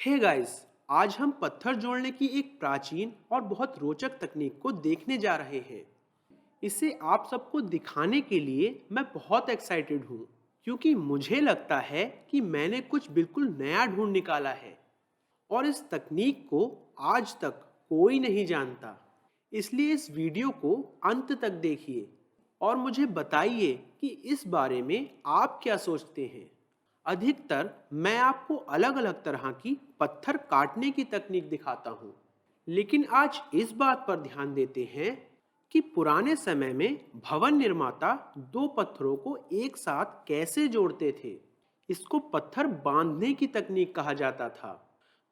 Hey guys, आज हम पत्थर जोड़ने की एक प्राचीन और बहुत रोचक तकनीक को देखने जा रहे हैं। इसे आप सबको दिखाने के लिए मैं बहुत एक्साइटेड हूँ, क्योंकि मुझे लगता है कि मैंने कुछ बिल्कुल नया ढूंढ निकाला है और इस तकनीक को आज तक कोई नहीं जानता। इसलिए इस वीडियो को अंत तक देखिए और मुझे बताइए कि इस बारे में आप क्या सोचते हैं। अधिकतर मैं आपको अलग अलग तरह की पत्थर काटने की तकनीक दिखाता हूँ, लेकिन आज इस बात पर ध्यान देते हैं कि पुराने समय में भवन निर्माता दो पत्थरों को एक साथ कैसे जोड़ते थे। इसको पत्थर बांधने की तकनीक कहा जाता था।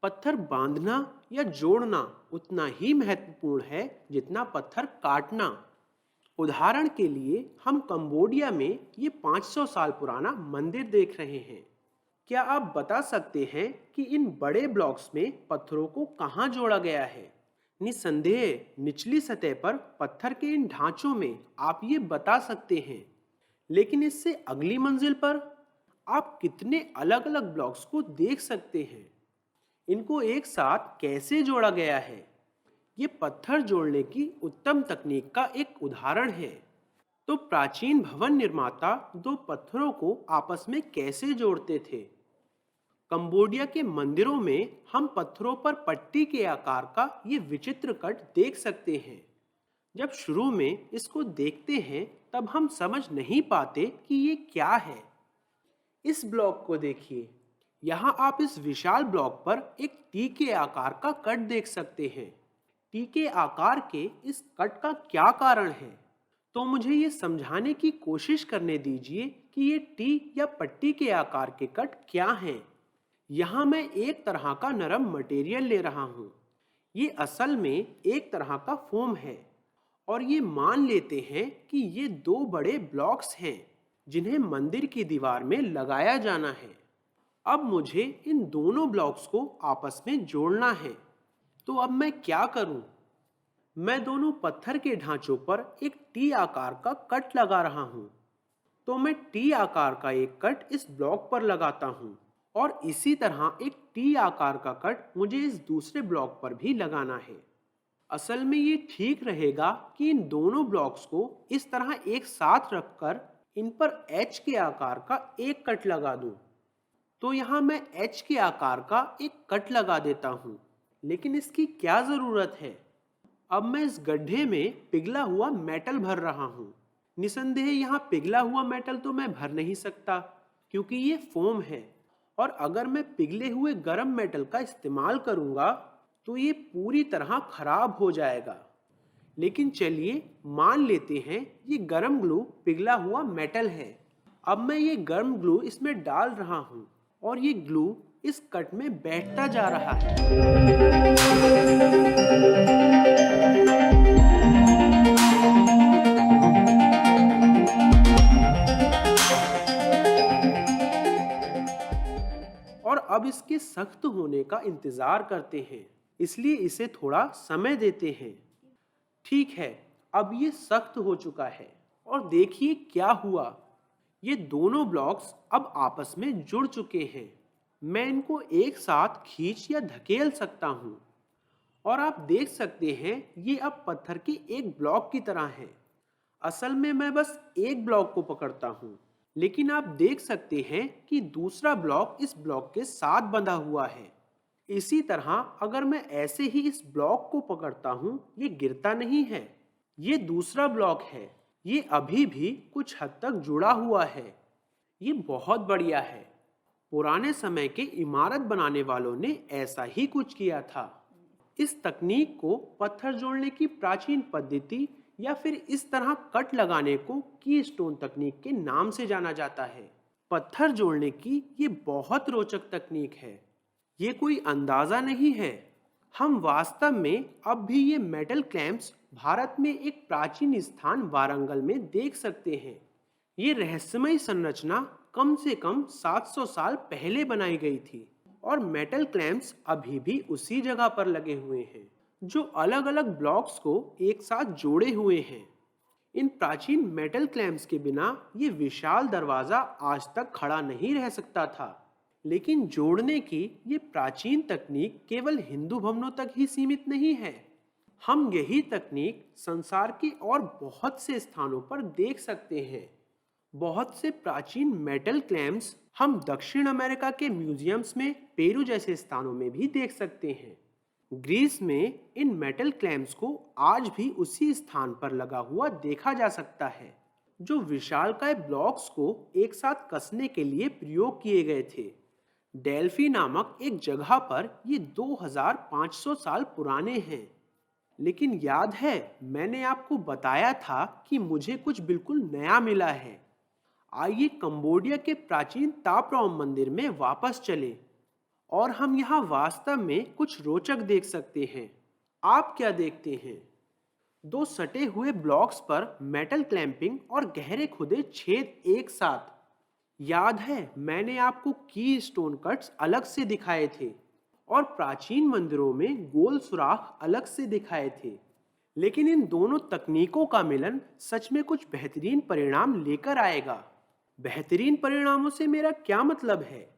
पत्थर बांधना या जोड़ना उतना ही महत्वपूर्ण है जितना पत्थर काटना। उदाहरण के लिए हम कंबोडिया में ये 500 साल पुराना मंदिर देख रहे हैं। क्या आप बता सकते हैं कि इन बड़े ब्लॉक्स में पत्थरों को कहाँ जोड़ा गया है? निस्संदेह निचली सतह पर पत्थर के इन ढांचों में आप ये बता सकते हैं, लेकिन इससे अगली मंजिल पर आप कितने अलग अलग ब्लॉक्स को देख सकते हैं? इनको एक साथ कैसे जोड़ा गया है? ये पत्थर जोड़ने की उत्तम तकनीक का एक उदाहरण है। तो प्राचीन भवन निर्माता दो पत्थरों को आपस में कैसे जोड़ते थे? कंबोडिया के मंदिरों में हम पत्थरों पर पट्टी के आकार का ये विचित्र कट देख सकते हैं। जब शुरू में इसको देखते हैं तब हम समझ नहीं पाते कि ये क्या है। इस ब्लॉक को देखिए। यहाँ आप इस विशाल ब्लॉक पर एक टी के आकार का कट देख सकते हैं। टी के आकार के इस कट का क्या कारण है? तो मुझे ये समझाने की कोशिश करने दीजिए कि ये टी या पट्टी के आकार के कट क्या हैं। यहाँ मैं एक तरह का नरम मटेरियल ले रहा हूँ। ये असल में एक तरह का फोम है और ये मान लेते हैं कि ये दो बड़े ब्लॉक्स हैं जिन्हें मंदिर की दीवार में लगाया जाना है। अब मुझे इन दोनों ब्लॉक्स को आपस में जोड़ना है। तो अब मैं क्या करूं? मैं दोनों पत्थर के ढांचों पर एक टी आकार का कट लगा रहा हूं। तो मैं टी आकार का एक कट इस ब्लॉक पर लगाता हूं और इसी तरह एक टी आकार का कट मुझे इस दूसरे ब्लॉक पर भी लगाना है। असल में ये ठीक रहेगा कि इन दोनों ब्लॉक्स को इस तरह एक साथ रखकर इन पर एच के आकार का एक कट लगा दूं। तो यहाँ मैं एच के आकार का एक कट लगा देता हूँ, लेकिन इसकी क्या ज़रूरत है? अब मैं इस गड्ढे में पिघला हुआ मेटल भर रहा हूँ। निसंदेह यहाँ पिघला हुआ मेटल तो मैं भर नहीं सकता, क्योंकि ये फोम है और अगर मैं पिघले हुए गर्म मेटल का इस्तेमाल करूँगा तो ये पूरी तरह खराब हो जाएगा। लेकिन चलिए मान लेते हैं ये गर्म ग्लू पिघला हुआ मेटल है। अब मैं ये गर्म ग्लू इसमें डाल रहा हूँ और ये ग्लू इस कट में बैठता जा रहा है। और अब इसके सख्त होने का इंतजार करते हैं, इसलिए इसे थोड़ा समय देते हैं। ठीक है, अब ये सख्त हो चुका है और देखिए क्या हुआ। ये दोनों ब्लॉक्स अब आपस में जुड़ चुके हैं। मैं इनको एक साथ खींच या धकेल सकता हूँ और आप देख सकते हैं ये अब पत्थर के एक ब्लॉक की तरह है। असल में मैं बस एक ब्लॉक को पकड़ता हूँ, लेकिन आप देख सकते हैं कि दूसरा ब्लॉक इस ब्लॉक के साथ बंधा हुआ है। इसी तरह अगर मैं ऐसे ही इस ब्लॉक को पकड़ता हूँ, ये गिरता नहीं है। ये दूसरा ब्लॉक है, ये अभी भी कुछ हद तक जुड़ा हुआ है। ये बहुत बढ़िया है। पुराने समय के इमारत बनाने वालों ने ऐसा ही कुछ किया था। इस तकनीक को पत्थर जोड़ने की प्राचीन पद्धति या फिर इस तरह कट लगाने को कीस्टोन तकनीक के नाम से जाना जाता है। पत्थर जोड़ने की ये बहुत रोचक तकनीक है। ये कोई अंदाजा नहीं है। हम वास्तव में अब भी ये मेटल क्लैंप्स भारत में एक प्राचीन स्थान वारंगल में देख सकते हैं। ये रहस्यमय संरचना कम से कम 700 साल पहले बनाई गई थी और मेटल क्लैंप्स अभी भी उसी जगह पर लगे हुए हैं, जो अलग अलग ब्लॉक्स को एक साथ जोड़े हुए हैं। इन प्राचीन मेटल क्लैंप्स के बिना ये विशाल दरवाजा आज तक खड़ा नहीं रह सकता था। लेकिन जोड़ने की ये प्राचीन तकनीक केवल हिंदू भवनों तक ही सीमित नहीं है। हम यही तकनीक संसार के और बहुत से स्थानों पर देख सकते हैं। बहुत से प्राचीन मेटल क्लैम्प्स हम दक्षिण अमेरिका के म्यूजियम्स में पेरू जैसे स्थानों में भी देख सकते हैं। ग्रीस में इन मेटल क्लैम्प्स को आज भी उसी स्थान पर लगा हुआ देखा जा सकता है, जो विशालकाय ब्लॉक्स को एक साथ कसने के लिए प्रयोग किए गए थे। डेल्फी नामक एक जगह पर ये 2500 साल पुराने हैं। लेकिन याद है, मैंने आपको बताया था कि मुझे कुछ बिल्कुल नया मिला है। आइए कंबोडिया के प्राचीन तापराम मंदिर में वापस चलें और हम यहाँ वास्तव में कुछ रोचक देख सकते हैं। आप क्या देखते हैं? दो सटे हुए ब्लॉक्स पर मेटल क्लैंपिंग और गहरे खुदे छेद एक साथ। याद है, मैंने आपको की स्टोन कट्स अलग से दिखाए थे और प्राचीन मंदिरों में गोल सुराख अलग से दिखाए थे। लेकिन इन दोनों तकनीकों का मिलन सच में कुछ बेहतरीन परिणाम लेकर आएगा। बेहतरीन परिणामों से मेरा क्या मतलब है?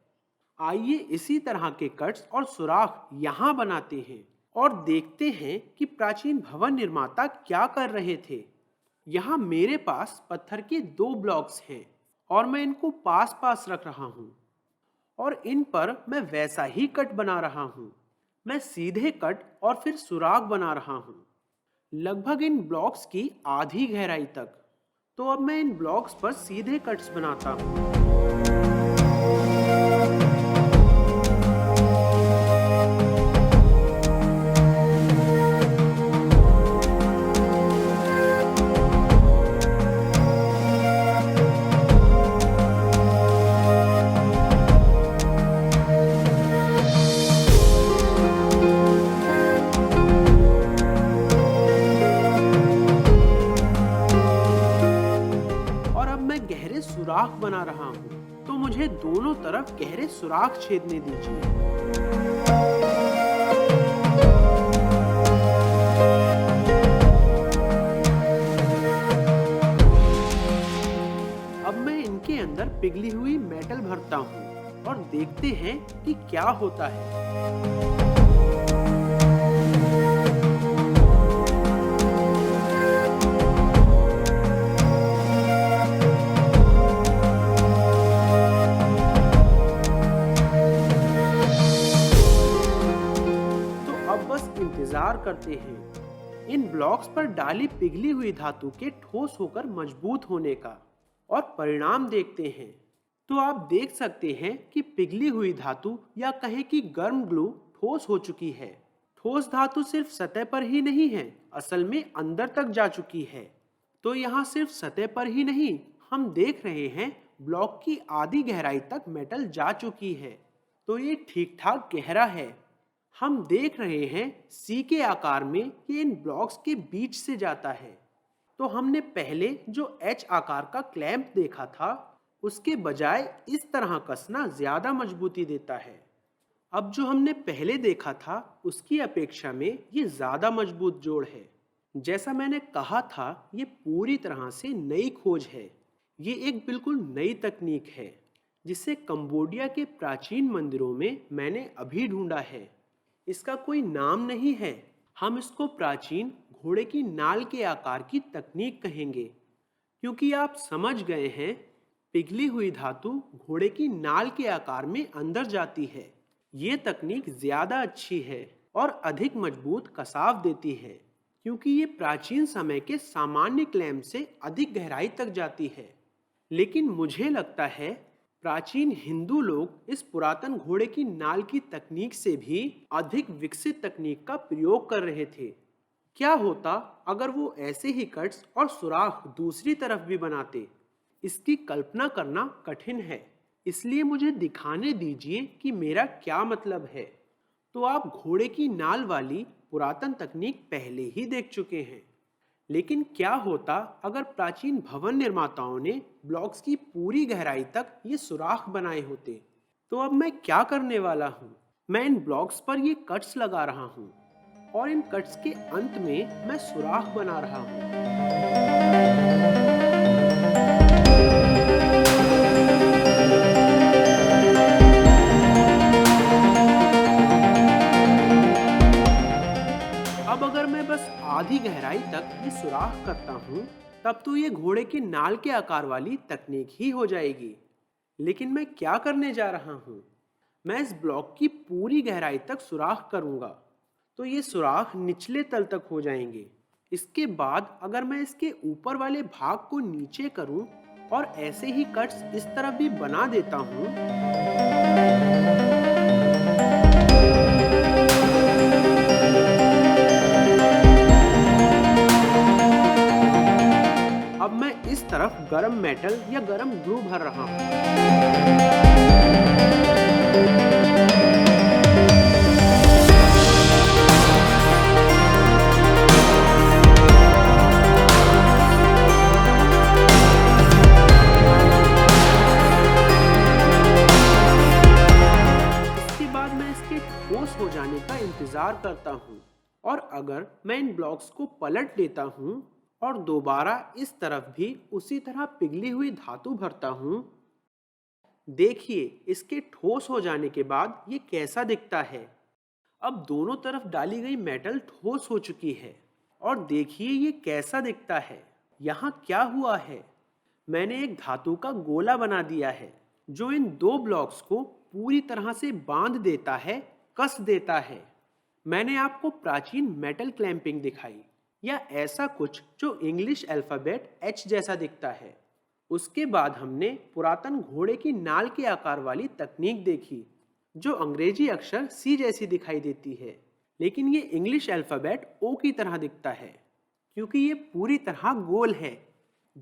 आइए इसी तरह के कट्स और सुराख यहाँ बनाते हैं और देखते हैं कि प्राचीन भवन निर्माता क्या कर रहे थे। यहाँ मेरे पास पत्थर के दो ब्लॉक्स हैं और मैं इनको पास पास रख रहा हूँ और इन पर मैं वैसा ही कट बना रहा हूँ। मैं सीधे कट और फिर सुराख बना रहा हूँ, लगभग इन ब्लॉक्स की आधी गहराई तक। तो अब मैं इन ब्लॉक्स पर सीधे कट्स बनाता हूँ। गहरे सुराख बना रहा हूं, तो मुझे दोनों तरफ गहरे सुराख छेदने दीजिए। अब मैं इनके अंदर पिघली हुई मेटल भरता हूं और देखते हैं कि क्या होता है। इंतजार करते हैं इन ब्लॉक्स पर डाली पिघली हुई धातु के ठोस होकर मजबूत होने का और परिणाम देखते हैं। तो आप देख सकते हैं कि पिघली हुई धातु या कहें कि गर्म ग्लू ठोस हो चुकी है। ठोस धातु सिर्फ सतह पर ही नहीं है, असल में अंदर तक जा चुकी है। तो यहाँ सिर्फ सतह पर ही नहीं, हम देख रहे हैं ब्लॉक की आधी गहराई तक मेटल जा चुकी है। तो ये ठीक ठाक गहरा है। हम देख रहे हैं सी के आकार में ये इन ब्लॉक्स के बीच से जाता है। तो हमने पहले जो एच आकार का क्लैंप देखा था, उसके बजाय इस तरह कसना ज्यादा मजबूती देता है। अब जो हमने पहले देखा था उसकी अपेक्षा में ये ज्यादा मजबूत जोड़ है। जैसा मैंने कहा था, ये पूरी तरह से नई खोज है। ये एक बिल्कुल नई तकनीक है जिसे कंबोडिया के प्राचीन मंदिरों में मैंने अभी ढूंढा है। इसका कोई नाम नहीं है, हम इसको प्राचीन घोड़े की नाल के आकार की तकनीक कहेंगे, क्योंकि आप समझ गए हैं पिघली हुई धातु घोड़े की नाल के आकार में अंदर जाती है। ये तकनीक ज्यादा अच्छी है और अधिक मजबूत कसाव देती है, क्योंकि ये प्राचीन समय के सामान्य क्लैंप से अधिक गहराई तक जाती है। लेकिन मुझे लगता है प्राचीन हिंदू लोग इस पुरातन घोड़े की नाल की तकनीक से भी अधिक विकसित तकनीक का प्रयोग कर रहे थे। क्या होता अगर वो ऐसे ही कट्स और सुराख दूसरी तरफ भी बनाते? इसकी कल्पना करना कठिन है, इसलिए मुझे दिखाने दीजिए कि मेरा क्या मतलब है। तो आप घोड़े की नाल वाली पुरातन तकनीक पहले ही देख चुके हैं, लेकिन क्या होता अगर प्राचीन भवन निर्माताओं ने ब्लॉक्स की पूरी गहराई तक ये सुराख बनाए होते? तो अब मैं क्या करने वाला हूँ, मैं इन ब्लॉक्स पर ये कट्स लगा रहा हूँ और इन कट्स के अंत में मैं सुराख बना रहा हूँ। आधी गहराई तक ये सुराख करता हूँ, तब तो ये घोड़े के नाल के आकार वाली तकनीक ही हो जाएगी। लेकिन मैं क्या करने जा रहा हूँ? मैं इस ब्लॉक की पूरी गहराई तक सुराख करूँगा, तो ये सुराख निचले तल तक हो जाएंगे। इसके बाद अगर मैं इसके ऊपर वाले भाग को नीचे करूँ और ऐसे ही कट्स इस तरफ भी बना देता हूँ, अब मैं इस तरफ गरम मेटल या गरम ग्लू भर रहा हूँ। इसके बाद मैं इसके ठोस हो जाने का इंतजार करता हूँ, और अगर मैं इन ब्लॉक्स को पलट देता हूँ और दोबारा इस तरफ भी उसी तरह पिघली हुई धातु भरता हूँ, देखिए इसके ठोस हो जाने के बाद ये कैसा दिखता है। अब दोनों तरफ डाली गई मेटल ठोस हो चुकी है, और देखिए ये कैसा दिखता है। यहाँ क्या हुआ है, मैंने एक धातु का गोला बना दिया है जो इन दो ब्लॉक्स को पूरी तरह से बांध देता है, कस देता है। मैंने आपको प्राचीन मेटल क्लैंपिंग दिखाई, या ऐसा कुछ जो इंग्लिश अल्फाबेट एच जैसा दिखता है। उसके बाद हमने पुरातन घोड़े की नाल के आकार वाली तकनीक देखी जो अंग्रेजी अक्षर सी जैसी दिखाई देती है, लेकिन ये इंग्लिश अल्फाबेट ओ की तरह दिखता है क्योंकि ये पूरी तरह गोल है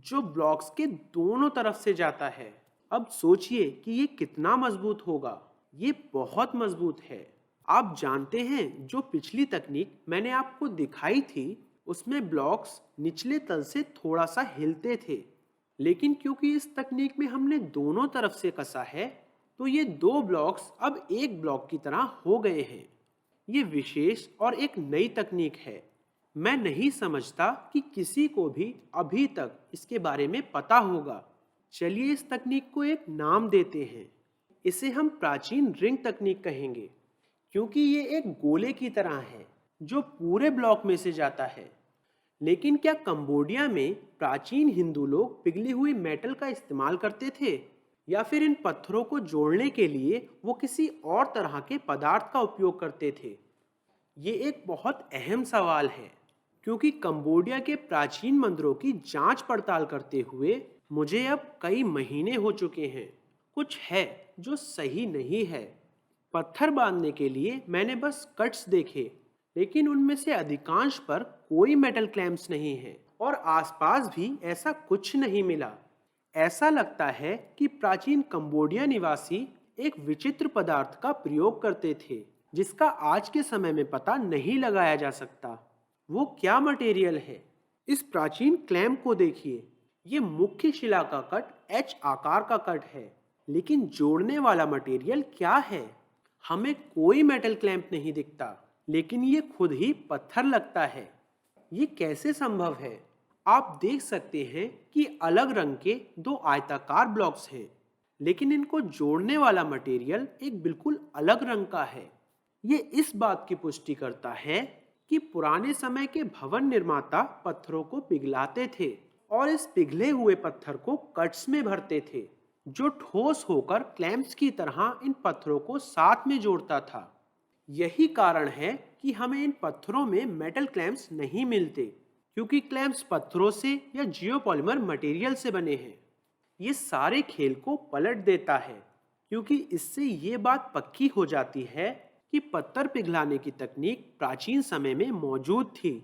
जो ब्लॉक्स के दोनों तरफ से जाता है। अब सोचिए कि ये कितना मजबूत होगा। ये बहुत मजबूत है। आप जानते हैं जो पिछली तकनीक मैंने आपको दिखाई थी उसमें ब्लॉक्स निचले तल से थोड़ा सा हिलते थे, लेकिन क्योंकि इस तकनीक में हमने दोनों तरफ से कसा है तो ये दो ब्लॉक्स अब एक ब्लॉक की तरह हो गए हैं। ये विशेष और एक नई तकनीक है। मैं नहीं समझता कि किसी को भी अभी तक इसके बारे में पता होगा। चलिए इस तकनीक को एक नाम देते हैं। इसे हम प्राचीन रिंग तकनीक कहेंगे क्योंकि ये एक गोले की तरह है जो पूरे ब्लॉक में से जाता है। लेकिन क्या कंबोडिया में प्राचीन हिंदू लोग पिघली हुई मेटल का इस्तेमाल करते थे, या फिर इन पत्थरों को जोड़ने के लिए वो किसी और तरह के पदार्थ का उपयोग करते थे? ये एक बहुत अहम सवाल है क्योंकि कंबोडिया के प्राचीन मंदिरों की जांच पड़ताल करते हुए मुझे अब कई महीने हो चुके हैं। कुछ है जो सही नहीं है। पत्थर बांधने के लिए मैंने बस कट्स देखे, लेकिन उनमें से अधिकांश पर कोई मेटल क्लैंप्स नहीं है और आसपास भी ऐसा कुछ नहीं मिला। ऐसा लगता है कि प्राचीन कंबोडिया निवासी एक विचित्र पदार्थ का प्रयोग करते थे जिसका आज के समय में पता नहीं लगाया जा सकता। वो क्या मटेरियल है? इस प्राचीन क्लैंप को देखिए। ये मुख्य शिला का कट एच आकार का कट है, लेकिन जोड़ने वाला मटेरियल क्या है? हमें कोई मेटल क्लैंप नहीं दिखता, लेकिन ये खुद ही पत्थर लगता है। ये कैसे संभव है? आप देख सकते हैं कि अलग रंग के दो आयताकार ब्लॉक्स हैं, लेकिन इनको जोड़ने वाला मटेरियल एक बिल्कुल अलग रंग का है। ये इस बात की पुष्टि करता है कि पुराने समय के भवन निर्माता पत्थरों को पिघलाते थे और इस पिघले हुए पत्थर को कट्स में भरते थे जो ठोस होकर क्लैंप्स की तरह इन पत्थरों को साथ में जोड़ता था। यही कारण है कि हमें इन पत्थरों में मेटल क्लैंप्स नहीं मिलते, क्योंकि क्लैंप्स पत्थरों से या जियोपॉलिमर मटेरियल से बने हैं। ये सारे खेल को पलट देता है क्योंकि इससे ये बात पक्की हो जाती है कि पत्थर पिघलाने की तकनीक प्राचीन समय में मौजूद थी।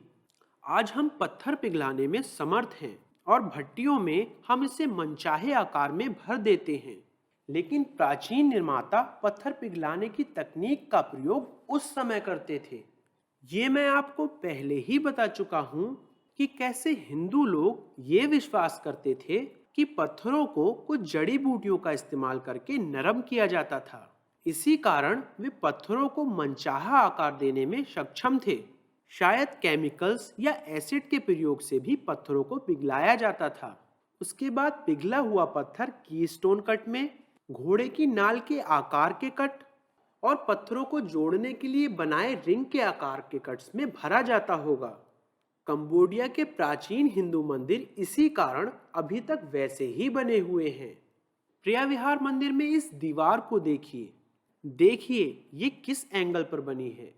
आज हम पत्थर पिघलाने में समर्थ हैं और भट्टियों में हम इसे मनचाहे आकार में भर देते हैं, लेकिन प्राचीन निर्माता पत्थर पिघलाने की तकनीक का प्रयोग उस समय करते थे। ये मैं आपको पहले ही बता चुका हूँ कि कैसे हिंदू लोग ये विश्वास करते थे कि पत्थरों को कुछ जड़ी बूटियों का इस्तेमाल करके नरम किया जाता था। इसी कारण वे पत्थरों को मनचाहा आकार देने में सक्षम थे। शायद केमिकल्स या एसिड के प्रयोग से भी पत्थरों को पिघलाया जाता था। उसके बाद पिघला हुआ पत्थर कीस्टोन कट में, घोड़े की नाल के आकार के कट और पत्थरों को जोड़ने के लिए बनाए रिंग के आकार के कट्स में भरा जाता होगा। कंबोडिया के प्राचीन हिंदू मंदिर इसी कारण अभी तक वैसे ही बने हुए हैं। प्रिया विहार मंदिर में इस दीवार को देखिए। देखिए ये किस एंगल पर बनी है।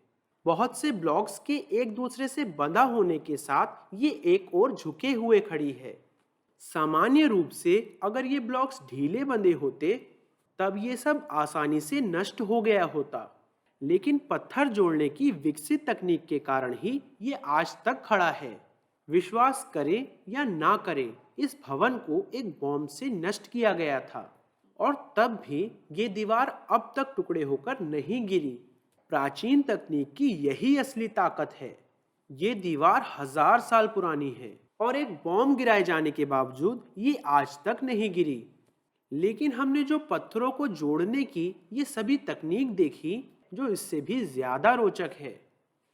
बहुत से ब्लॉक्स के एक दूसरे से बंधा होने के साथ ये एक और झुके हुए खड़ी है। सामान्य रूप से अगर ये ब्लॉक्स ढीले बंधे होते तब ये सब आसानी से नष्ट हो गया होता, लेकिन पत्थर जोड़ने की विकसित तकनीक के कारण ही ये आज तक खड़ा है। विश्वास करें या ना करें, इस भवन को एक बॉम्ब से नष्ट किया गया था और तब भी ये दीवार अब तक टुकड़े होकर नहीं गिरी। प्राचीन तकनीक की यही असली ताकत है। ये दीवार 1000 साल पुरानी है और एक बॉम्ब गिराए जाने के बावजूद ये आज तक नहीं गिरी। लेकिन हमने जो पत्थरों को जोड़ने की ये सभी तकनीक देखी जो इससे भी ज्यादा रोचक है।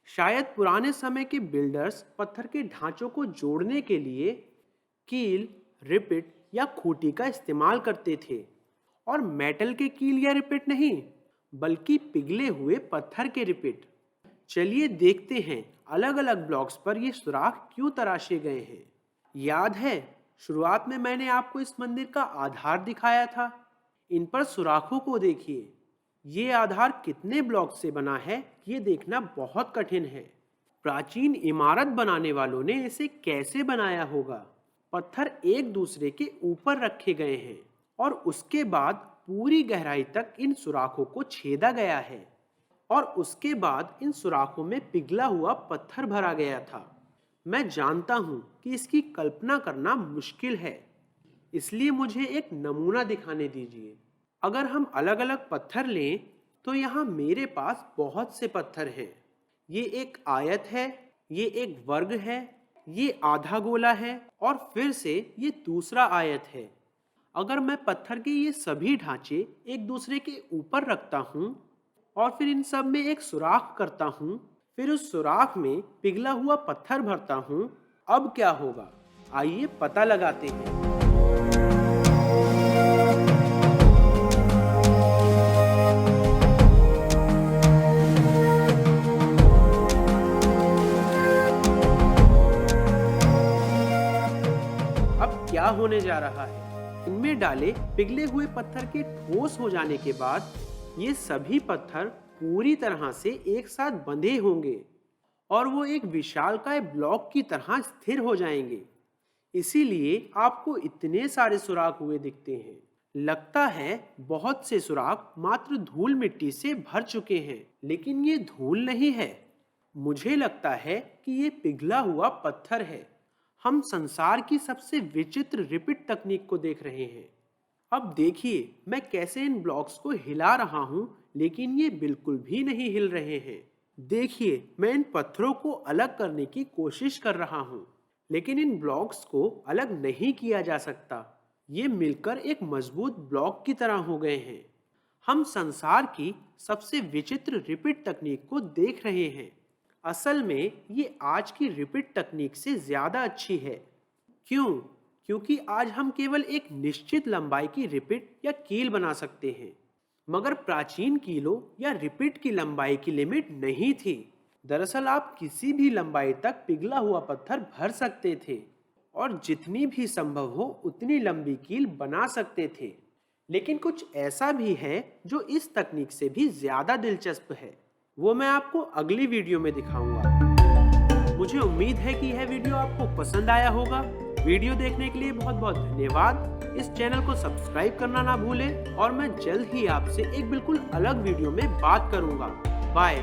शायद पुराने समय के बिल्डर्स पत्थर के ढांचों को जोड़ने के लिए कील, रिपिट या खूंटी का इस्तेमाल करते थे, और मेटल के कील या रिपिट नहीं बल्कि पिघले हुए पत्थर के रिपिट। चलिए देखते हैं अलग अलग ब्लॉक्स पर ये सुराख क्यों तराशे गए हैं। याद है शुरुआत में मैंने आपको इस मंदिर का आधार दिखाया था। इन पर सुराखों को देखिए। ये आधार कितने ब्लॉक से बना है ये देखना बहुत कठिन है। प्राचीन इमारत बनाने वालों ने इसे कैसे बनाया होगा। पत्थर एक दूसरे के ऊपर रखे गए हैं और उसके बाद पूरी गहराई तक इन सुराखों को छेदा गया है और उसके बाद इन सुराखों में पिघला हुआ पत्थर भरा गया था। मैं जानता हूं कि इसकी कल्पना करना मुश्किल है, इसलिए मुझे एक नमूना दिखाने दीजिए। अगर हम अलग अलग पत्थर लें तो यहाँ मेरे पास बहुत से पत्थर हैं। ये एक आयत है, ये एक वर्ग है, ये आधा गोला है और फिर से ये दूसरा आयत है। अगर मैं पत्थर के ये सभी ढांचे एक दूसरे के ऊपर रखता हूँ और फिर इन सब में एक सुराख करता हूँ, फिर उस सुराख में पिघला हुआ पत्थर भरता हूँ, अब क्या होगा आइए पता लगाते हैं। अब क्या होने जा रहा है। इनमें डाले पिघले हुए पत्थर के ठोस हो जाने के बाद ये सभी पत्थर पूरी तरह से एक साथ बंधे होंगे और वो एक विशालकाय ब्लॉक की तरह स्थिर हो जाएंगे। इसीलिए आपको इतने सारे सुराख हुए दिखते हैं। लगता है बहुत से सुराख मात्र धूल मिट्टी से भर चुके हैं, लेकिन ये धूल नहीं है। मुझे लगता है कि ये पिघला हुआ पत्थर है। हम संसार की सबसे विचित्र रिपिट तकनीक को देख रहे हैं। अब देखिए मैं कैसे इन ब्लॉक्स को हिला रहा हूं, लेकिन ये बिल्कुल भी नहीं हिल रहे हैं। देखिए मैं इन पत्थरों को अलग करने की कोशिश कर रहा हूं, लेकिन इन ब्लॉक्स को अलग नहीं किया जा सकता। ये मिलकर एक मजबूत ब्लॉक की तरह हो गए हैं। हम संसार की सबसे विचित्र रिपिट तकनीक को देख रहे हैं। असल में ये आज की रिपिट तकनीक से ज्यादा अच्छी है। क्यों? क्योंकि आज हम केवल एक निश्चित लंबाई की रिपिट या कील बना सकते हैं, मगर प्राचीन कीलों या रिपिट की लंबाई की लिमिट नहीं थी। दरअसल आप किसी भी लंबाई तक पिघला हुआ पत्थर भर सकते थे और जितनी भी संभव हो उतनी लंबी कील बना सकते थे। लेकिन कुछ ऐसा भी है जो इस तकनीक से भी ज्यादा दिलचस्प है। वो मैं आपको अगली वीडियो में दिखाऊंगा। मुझे उम्मीद है कि यह वीडियो आपको पसंद आया होगा। वीडियो देखने के लिए बहुत बहुत धन्यवाद। इस चैनल को सब्सक्राइब करना ना भूलें और मैं जल्द ही आपसे एक बिल्कुल अलग वीडियो में बात करूंगा। बाय।